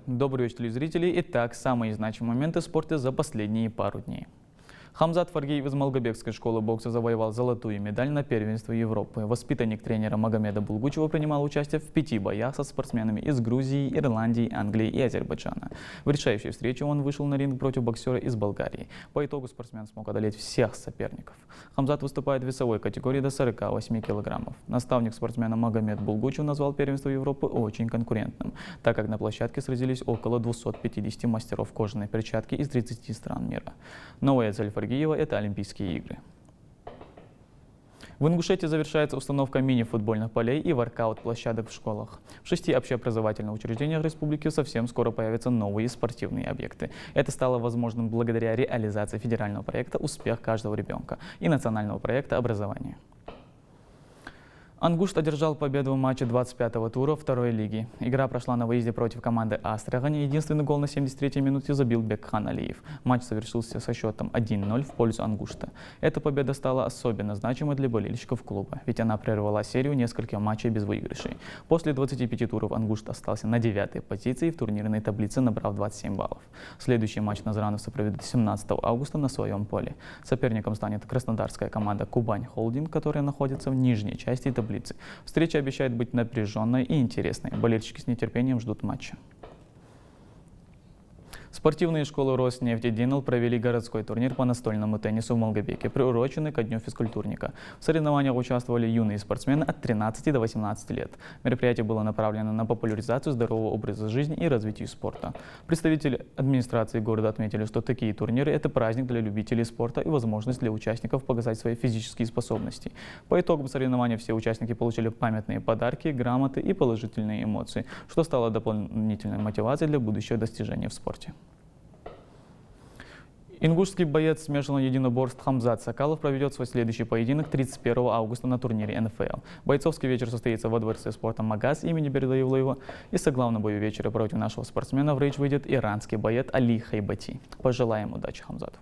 Добрый вечер, телезрители. Итак, самые значимые моменты в спорте за последние пару дней. Хамзат Фаргиев из Малгобекской школы бокса завоевал золотую медаль на первенстве Европы. Воспитанник тренера Магомеда Булгучева принимал участие в 5 боях со спортсменами из Грузии, Ирландии, Англии и Азербайджана. В решающей встрече он вышел на ринг против боксера из Болгарии. По итогу спортсмен смог одолеть всех соперников. Хамзат выступает в весовой категории до 48 килограммов. Наставник спортсмена Магомед Булгучев назвал первенство Европы очень конкурентным, так как на площадке сразились около 250 мастеров кожаной перчатки из 30 стран мира. Новая цель Фаргиева – это Олимпийские игры. В Ингушетии завершается установка мини-футбольных полей и воркаут-площадок в школах. В 6 общеобразовательных учреждениях республики совсем скоро появятся новые спортивные объекты. Это стало возможным благодаря реализации федерального проекта «Успех каждого ребенка» и национального проекта образования. Ангушт одержал победу в матче 25-го тура второй лиги. Игра прошла на выезде против команды Астрахани. Единственный гол на 73-й минуте забил Бекхан Алиев. Матч завершился со счетом 1-0 в пользу Ангушта. Эта победа стала особенно значимой для болельщиков клуба, ведь она прервала серию нескольких матчей без выигрышей. После 25 туров Ангушт остался на 9-й позиции в турнирной таблице, набрав 27 баллов. Следующий матч назрановцы проведут 17 августа на своем поле. Соперником станет краснодарская команда «Кубань Холдинг», которая находится в нижней части таблицы. Встреча обещает быть напряженной и интересной. Болельщики с нетерпением ждут матча. Спортивные школы Роснефти Динал провели городской турнир по настольному теннису в Малгобеке, приуроченный ко Дню физкультурника. В соревнованиях участвовали юные спортсмены от 13 до 18 лет. Мероприятие было направлено на популяризацию здорового образа жизни и развитию спорта. Представители администрации города отметили, что такие турниры – это праздник для любителей спорта и возможность для участников показать свои физические способности. По итогам соревнований все участники получили памятные подарки, грамоты и положительные эмоции, что стало дополнительной мотивацией для будущих достижений в спорте. Ингушский боец смешанного единоборств Хамзат Сакалов проведет свой следующий поединок 31 августа на турнире НФЛ. Бойцовский вечер состоится во дворце спорта Магаз имени Бердыевлаева. И со главным бою вечера против нашего спортсмена в рейдж выйдет иранский боец Али Хайбати. Пожелаем удачи Хамзату.